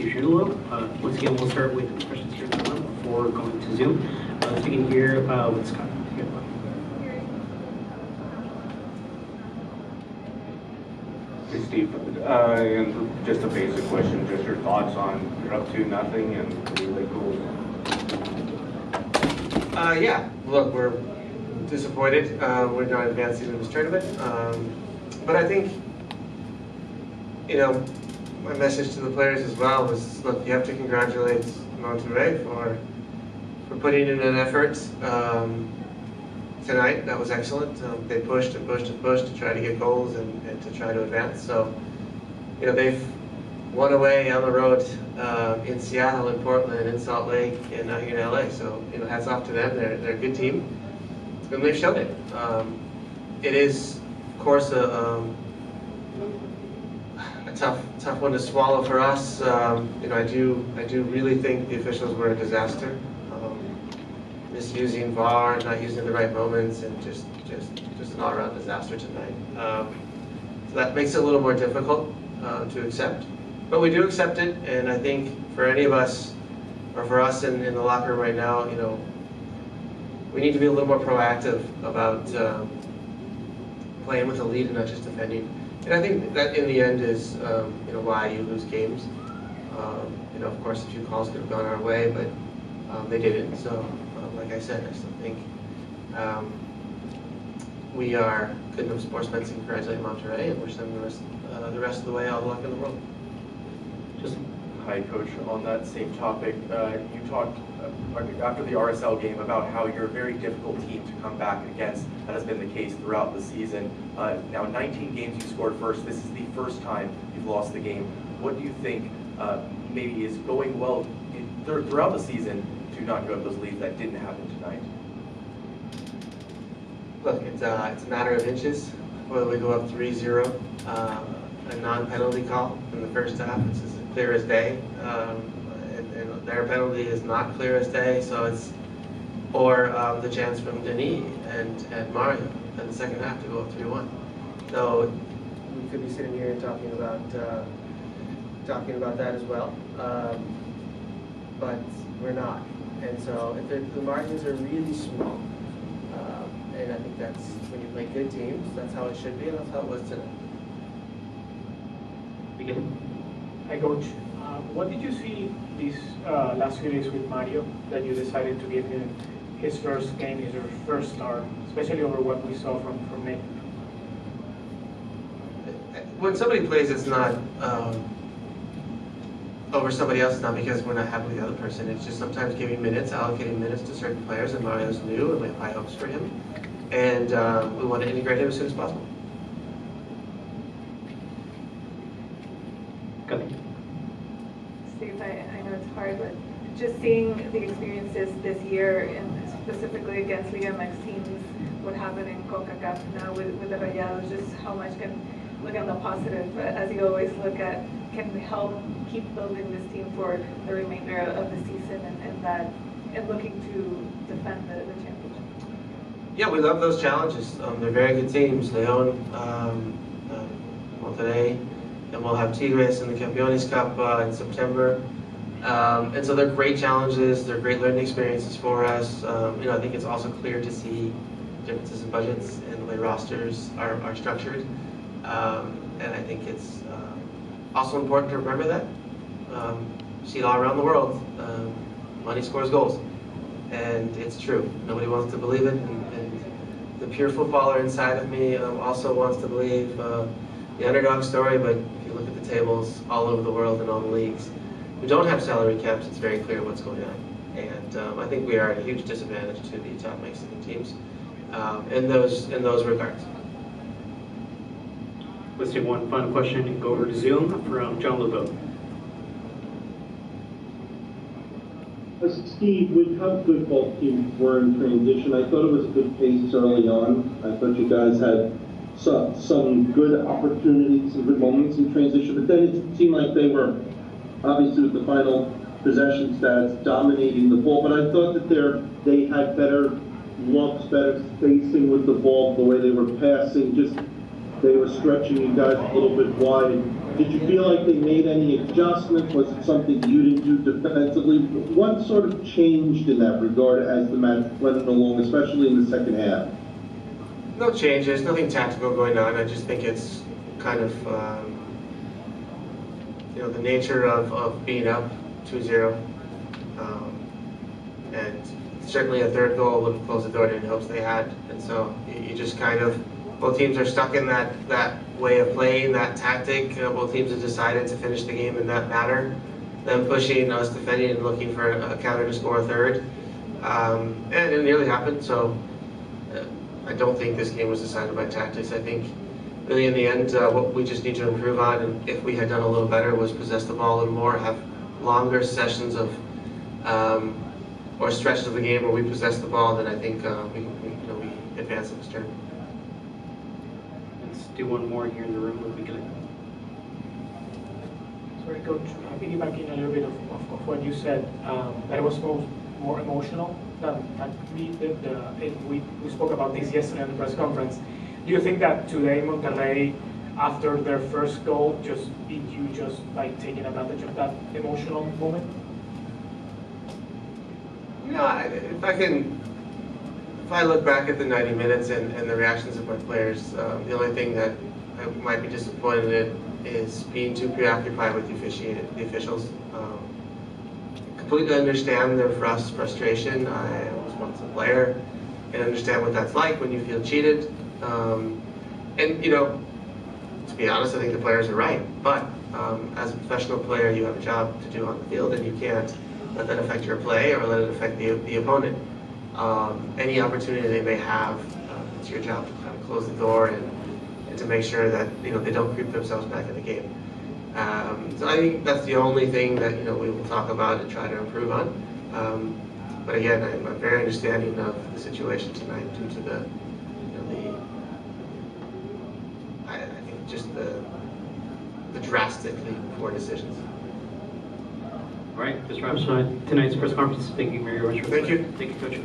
Steve Cherundolo. Once again, we'll start with questions here before going to Zoom. Let's begin here with Scott. Hey Steve, and just a basic question, just your thoughts on you're up 2-0 and really cool. Yeah, look, we're disappointed. We're not advancing in this tournament. But I think, you know, my message to the players as well was, look, you have to congratulate Monterrey for putting in an effort tonight. That was excellent. They pushed and pushed and pushed to try to get goals and to try to advance. So, you know, they've won away on the road in Seattle, in Portland, in Salt Lake, and now here in LA. So, you know, hats off to them. They're a good team, and they've shown it. It is, of course, a tough one to swallow for us. You know, I do really think the officials were a disaster. Misusing VAR, not using it in the right moments, and just an all-around disaster tonight. So that makes it a little more difficult to accept. But we do accept it, and I think for any of us, or for us in the locker room right now, you know, we need to be a little more proactive about playing with a lead and not just defending. And I think that in the end is, you know, why you lose games. You know, of course, a few calls could have gone our way, but they didn't. So, like I said, I still think we are good enough sportsmen to congratulate Monterrey and wish them the rest of the way all the luck in the world. Hi, Coach. On that same topic, you talked after the RSL game about how you're a very difficult team to come back against. That has been the case throughout the season. Now, 19 games you scored first. This is the first time you've lost the game. What do you think maybe is going well throughout the season to not give up those leads that didn't happen tonight? Look, it's a matter of inches. Whether we go up 3-0, a non-penalty call in the first half, it's as clear as day. And their penalty is not clear as day, so it's, or the chance from Denis and Mario in the second half to go up 3-1. So we could be sitting here talking about that as well, but we're not. And so if the margins are really small, and I think that's when you play good teams, that's how it should be, and that's how it was tonight. Begin. Hi, Coach. What did you see these last few days with Mario that you decided to give him his first game, his first start, especially over what we saw from Nick? When somebody plays, it's not over somebody else. It's not because we're not happy with the other person. It's just sometimes giving minutes, allocating minutes to certain players, and Mario's new, and we have high hopes for him. And we want to integrate him as soon as possible. Go ahead. Steve, I know it's hard, but just seeing the experiences this year, and specifically against Liga MX teams, what happened in CONCACAF now with the Rayados, just how much can look at the positive, as you always look at, can help keep building this team for the remainder of the season and looking to defend the championship. Yeah, we love those challenges. They're very good teams. Leon, Monterrey, and we'll have Tigres in the Campeones Cup in September. And so they're great challenges. They're great learning experiences for us. You know, I think it's also clear to see differences in budgets and the way rosters are structured. And I think it's also important to remember that. You see it all around the world. Money scores goals. And it's true. Nobody wants to believe it. And the pure footballer inside of me also wants to believe the underdog story. But if you look at the tables all over the world in all the leagues, we don't have salary caps. It's very clear what's going on. And I think we are at a huge disadvantage to the top Mexican teams in those regards. Let's take one final question and go over to Zoom from John Lupo. Steve, with how good both teams were in transition, I thought it was a good pace early on. I thought you guys had some good opportunities, some good moments in transition, but then it seemed like they were, obviously with the final possession stats, dominating the ball, but I thought that they had better looks, better spacing with the ball, the way they were passing, just they were stretching you guys a little bit wide. Did you feel like they made any adjustments? Was it something you didn't do defensively? What sort of changed in that regard as the match went along, especially in the second half? No changes, nothing tactical going on. I just think it's kind of, the nature of being up 2-0. And certainly a third goal would have closed the door to any hopes they had. And so you just kind of, both teams are stuck in that way of playing, that tactic. Both teams have decided to finish the game in that manner. Them pushing, us defending and looking for a counter to score a third. And it nearly happened, so I don't think this game was decided by tactics. I think really in the end, what we just need to improve on, and if we had done a little better, was possess the ball a little more, have longer sessions of, or stretches of the game where we possess the ball, then I think we advance in this turn. Let's do one more here in the room if we can. Sorry, Coach, piggybacking a little bit of what you said, that it was more emotional than we spoke about this yesterday in the press conference. Do you think that today Monterrey, after their first goal, just beat you just by taking advantage of that emotional moment? If I look back at the 90 minutes and the reactions of my players, the only thing that I might be disappointed in is being too preoccupied with the officials. Completely understand their frustration. I was once a player and understand what that's like when you feel cheated. And to be honest, I think the players are right. But as a professional player, you have a job to do on the field, and you can't let that affect your play or let it affect the opponent. Any opportunity they may have, it's your job to kind of close the door and to make sure that they don't creep themselves back in the game. So I think that's the only thing that we will talk about and try to improve on. But again, I'm very understanding of the situation tonight due to the drastically poor decisions. All right, this wraps up tonight's press conference. Thank you very much. Thank you. Thank you, Coach.